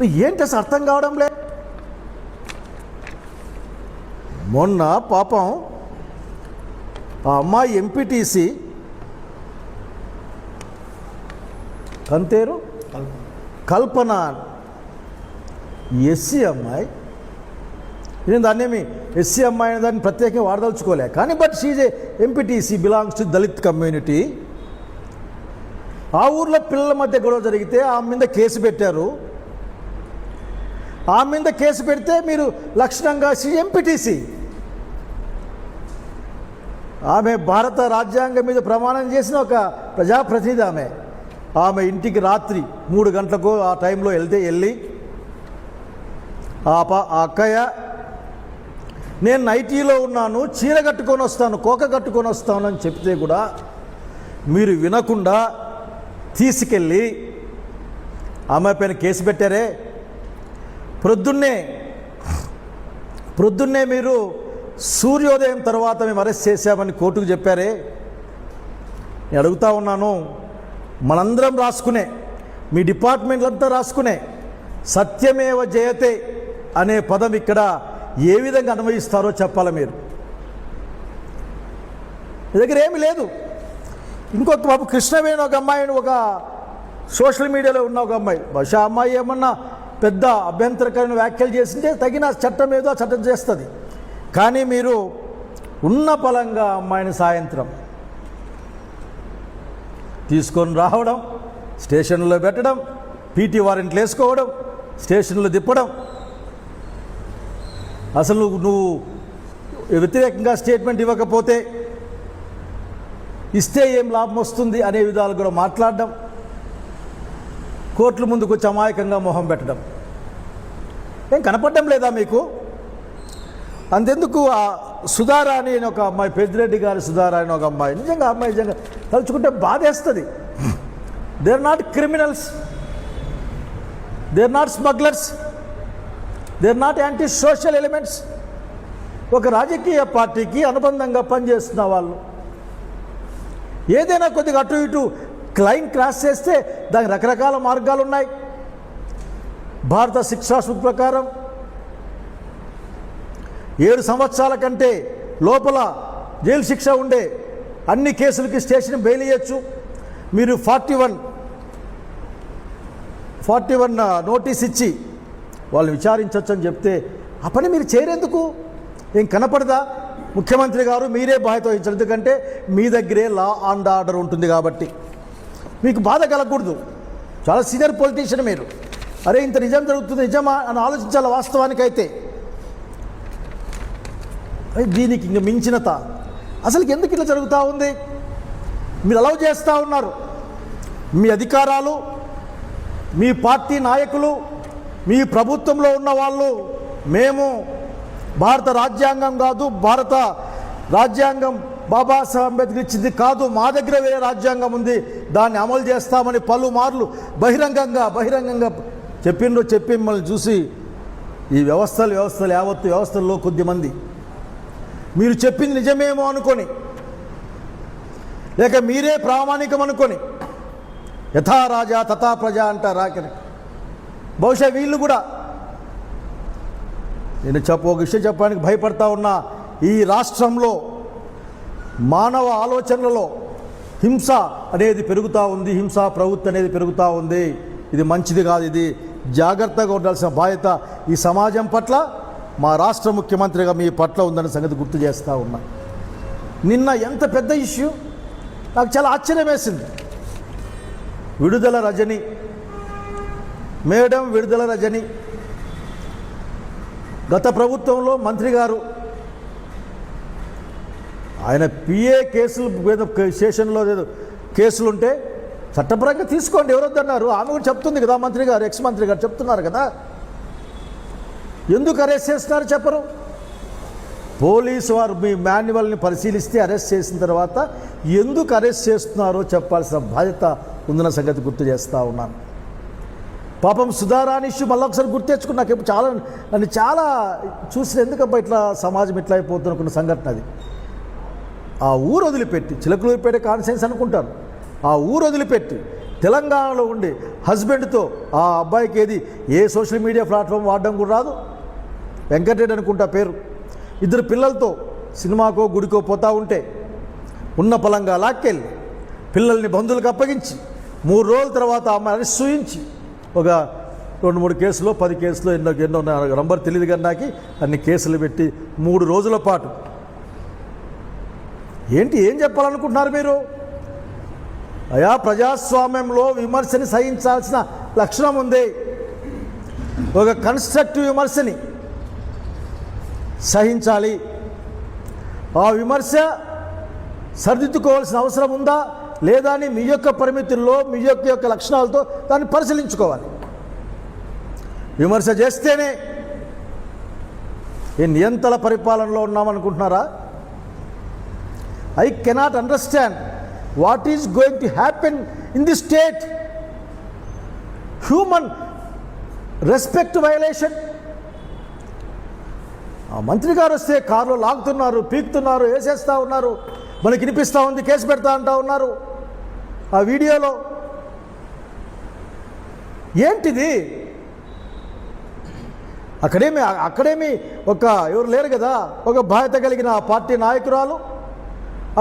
ఏంటి అసలు అర్థం కావడం లే. మొన్న పాపం ఆ అమ్మాయి ఎంపీటీసీ కంతేరు కల్పన ఎస్సీ అమ్మాయి. నేను దాన్నేమి ఎస్సీ అమ్మాయి అనే దాన్ని ప్రత్యేకంగా వాడదలుచుకోలే, కానీ but she's a MPTC belongs to Dalit community. ఆ ఊర్లో పిల్లల మధ్య గొడవ జరిగితే ఆమె మీద కేసు పెట్టారు. ఆమె మీద కేసు పెడితే మీరు లక్షణంగా ఎంపీటీసీ, ఆమె భారత రాజ్యాంగం మీద ప్రమాణం చేసిన ఒక ప్రజాప్రతినిధి. ఆమె ఇంటికి రాత్రి 3 గంటలకు ఆ టైంలో వెళ్ళి ఆ అక్కయ్య నేను నైటీలో ఉన్నాను, చీర కట్టుకొని వస్తాను, కోక కట్టుకొని వస్తాను అని చెప్తే కూడా మీరు వినకుండా తీసుకెళ్ళి ఆమె పైన కేసు పెట్టారే. ప్రొద్దున్నే మీరు సూర్యోదయం తర్వాత మేము అరెస్ట్ చేశామని కోర్టుకు చెప్పారే. నేను అడుగుతా ఉన్నాను, మనందరం రాసుకునే, మీ డిపార్ట్మెంట్లంతా రాసుకునే సత్యమేవ జయతే అనే పదం ఇక్కడ ఏ విధంగా అన్వయిస్తారో చెప్పాలి మీరు. మీ దగ్గర ఏమీ లేదు. ఇంకొక బాబు కృష్ణవేణి ఒక అమ్మాయిని ఒక సోషల్ మీడియాలో ఉన్న ఒక అమ్మాయి, బహుశా అమ్మాయి ఏమన్నా పెద్ద అభ్యంతరకరమైన వ్యాఖ్యలు చేసింటే తగిన చట్టం ఏదో చట్టం చేస్తుంది. కానీ మీరు ఉన్న పలంగా అమ్మాయిని సాయంత్రం తీసుకొని రావడం, స్టేషన్లో పెట్టడం, పీటీ వారెంట్లు వేసుకోవడం, స్టేషన్లో తిప్పడం. అసలు నువ్వు వ్యతిరేకంగా స్టేట్మెంట్ ఇవ్వకపోతే ఇస్తే ఏం లాభం వస్తుంది అనే విధాలు కూడా మాట్లాడడం, కోర్టుల ముందుకు వచ్చి అమాయకంగా మొహం పెట్టడం. ఏం కనపడడం లేదా మీకు? అంతెందుకు ఆ సుధారాణి అని ఒక అమ్మాయి, పెద్దిరెడ్డి గారి సుధారాణి ఒక అమ్మాయి, నిజంగా అమ్మాయి నిజంగా తలుచుకుంటే బాధేస్తుంది. They are not criminals, they are not smugglers, they are not anti social elements. ఒక రాజకీయ పార్టీకి అనుబంధంగా పనిచేస్తున్న వాళ్ళు ఏదైనా కొద్దిగా అటు ఇటు క్లైమ్ క్రాస్ చేస్తే దానికి రకరకాల మార్గాలు ఉన్నాయి. భారత శిక్షా సూత్ర ప్రకారం 7 సంవత్సరాల కంటే లోపల జైలు శిక్ష ఉండే అన్ని కేసులకి స్టేషన్ బెయిల్ ఇవ్వచ్చు. మీరు 41 నోటీస్ ఇచ్చి వాళ్ళు విచారించవచ్చు అని చెప్తే ఆ పని మీరు చేయరెందుకు? ఏం కనపడదా? ముఖ్యమంత్రి గారు మీరే బాధ్యత వహించారు, ఎందుకంటే మీ దగ్గరే లా అండ్ ఆర్డర్ ఉంటుంది కాబట్టి. మీకు బాధ కలగకూడదు. చాలా సీనియర్ పొలిటీషియన్ మీరు. అరే ఇంత నిజం జరుగుతుంది, నిజమా అని ఆలోచించాలి. వాస్తవానికైతే దీనికి ఇంక మించినత అసలు ఎందుకు ఇట్లా జరుగుతూ ఉంది? మీరు అలౌ చేస్తూ ఉన్నారు. మీ అధికారాలు, మీ పార్టీ నాయకులు, మీ ప్రభుత్వంలో ఉన్న వాళ్ళు మేము భారత రాజ్యాంగం కాదు, భారత రాజ్యాంగం బాబాసాహెబ్ అంబేద్కర్ ఇచ్చింది కాదు, మా దగ్గర వేరే రాజ్యాంగం ఉంది, దాన్ని అమలు చేస్తామని పలుమార్లు బహిరంగంగా చెప్పి మిమ్మల్ని చూసి ఈ వ్యవస్థలు యావత్తు వ్యవస్థల్లో కొద్దిమంది మీరు చెప్పింది నిజమేమో అనుకొని, లేక మీరే ప్రామాణికం అనుకొని యథా రాజా తథా ప్రజ అంటారు ఆఖరి. బహుశా వీళ్ళు కూడా నేను ఒక విషయం చెప్పడానికి భయపడతా ఉన్నా. ఈ రాష్ట్రంలో మానవ ఆలోచనలలో హింస అనేది పెరుగుతూ ఉంది, హింసా ప్రవృత్తి అనేది పెరుగుతూ ఉంది. ఇది మంచిది కాదు. ఇది జాగ్రత్తగా ఉండాల్సిన బాధ్యత ఈ సమాజం పట్ల, మా రాష్ట్ర ముఖ్యమంత్రిగా మీ పట్ల ఉందన్న సంగతి గుర్తు చేస్తూ ఉన్నా. నిన్న ఎంత పెద్ద ఇష్యూ, నాకు చాలా ఆశ్చర్యం వేసింది. విడుదల రజని మేడం, విడుదల రజని గత ప్రభుత్వంలో మంత్రి గారు ఆయన పిఏ కేసులు మీద స్టేషన్లో కేసులుంటే చట్టపరంగా తీసుకోండి, ఎవరొద్దన్నారు. ఆమె కూడా చెప్తుంది కదా, మంత్రి గారు, ఎక్స్ మంత్రి గారు చెప్తున్నారు కదా. ఎందుకు అరెస్ట్ చేస్తున్నారు చెప్పరు. పోలీసు వారు మీ మాన్యువల్ని పరిశీలిస్తే అరెస్ట్ చేసిన తర్వాత ఎందుకు అరెస్ట్ చేస్తున్నారో చెప్పాల్సిన బాధ్యత ఉందన్న సంగతి గుర్తు చేస్తూ ఉన్నాను. పాపం సుధారాణి ఇష్యూ మళ్ళీ ఒకసారి గుర్తు తెచ్చుకుని నాకు నన్ను చాలా చూసిన, ఎందుకబ్బా ఇట్లా సమాజం ఇట్లా అయిపోతున్న సంఘటన అది. ఆ ఊరు వదిలిపెట్టి, చిలకలూరిపేట కాన్స్టిట్యున్సీ అనుకుంటాను, ఆ ఊరు వదిలిపెట్టి తెలంగాణలో ఉండి హస్బెండ్తో ఆ అబ్బాయికి ఏ సోషల్ మీడియా ప్లాట్ఫామ్ వాడడం కూడా రాదు, వెంకటరెడ్డి అనుకుంటా పేరు, 2 పిల్లలతో సినిమాకో గుడికో పోతూ ఉంటే ఉన్న పలంగా లాక్కెళ్ళి పిల్లల్ని బంధువులకు అప్పగించి 3 రోజుల తర్వాత అమ్మాయి అరెస్ట్ చూయించి ఒక 2-3 కేసులో 10 కేసులో ఎన్నో నంబర్ తెలియదు కానీ నాకు అన్ని కేసులు పెట్టి 3 రోజుల పాటు ఏం చెప్పాలనుకుంటున్నారు మీరు? అయా ప్రజాస్వామ్యంలో విమర్శని సహించాల్సిన లక్షణం ఉంది. ఒక కన్స్ట్రక్టివ్ విమర్శని సహించాలి. ఆ విమర్శ సరిదిద్దుకోవాల్సిన అవసరం ఉందా లేదా అని మీ యొక్క పరిమితుల్లో మీ యొక్క లక్షణాలతో దాన్ని పరిశీలించుకోవాలి. విమర్శ చేస్తేనే ఈ నియంత్రణ పరిపాలనలో ఉన్నామనుకుంటున్నారా? I cannot understand what is going to happen in this state. Human respect violation. ఆ మంత్రి గారు వస్తే కారులో లాగుతున్నారు, పీకుతున్నారు, వేసేస్తూ ఉన్నారు, మనకి వినిపిస్తూ ఉంది, కేసు పెడతా అంటూ ఉన్నారు. ఆ వీడియోలో ఏంటిది? అక్కడేమి ఎవరు లేరు కదా, ఒక బాధ్యత కలిగిన పార్టీ నాయకురాలు,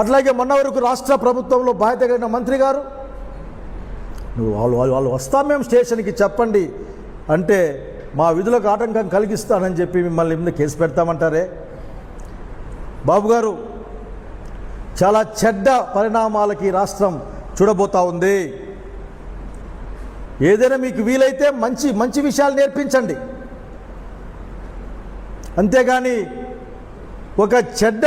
అట్లాగే మొన్న వరకు రాష్ట్ర ప్రభుత్వంలో బాధ్యత కలిగిన మంత్రి గారు, వాళ్ళు వస్తాం మేము స్టేషన్కి చెప్పండి అంటే మా విధులకు ఆటంకం కలిగిస్తానని చెప్పి మిమ్మల్ని మీద కేసు పెడతామంటారే. బాబు గారు, చాలా చెడ్డ పరిణామాలకి రాష్ట్రం చూడబోతా ఉంది. ఏదైనా మీకు వీలైతే మంచి విషయాలు నేర్పించండి, అంతేగాని ఒక చెడ్డ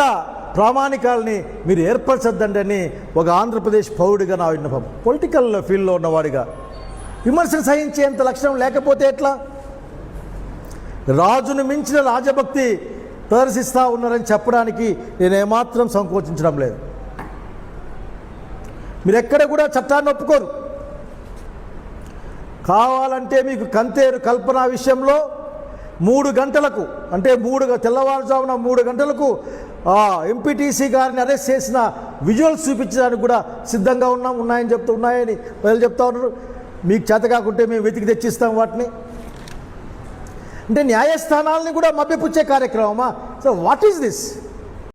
ప్రామాణికాలని మీరు ఏర్పరచద్దండి అని ఒక ఆంధ్రప్రదేశ్ పౌరుడిగా నా విన్నపం. పొలిటికల్ ఫీల్డ్లో ఉన్నవాడిగా విమర్శను సహించేంత లక్షణం లేకపోతే ఎట్లా? రాజును మించిన రాజభక్తి ప్రదర్శిస్తూ ఉన్నారని చెప్పడానికి నేను ఏమాత్రం సంకోచించడం లేదు. మీరు ఎక్కడ కూడా చట్టాన్ని ఒప్పుకోరు. కావాలంటే మీకు కంతేరు కల్పన విషయంలో 3 గంటలకు అంటే తెల్లవారుజామున 3 గంటలకు ఎంపీటీసీ గారిని అరెస్ట్ చేసిన విజువల్స్ చూపించడానికి కూడా సిద్ధంగా ఉన్నాయని ఉన్నాయని ప్రజలు చెప్తా ఉన్నారు. మీకు చేత కాకుంటే మేము వెతికి తెచ్చిస్తాం వాటిని. అంటే న్యాయస్థానాలని కూడా మభ్యపుచ్చే కార్యక్రమమా? So what is this?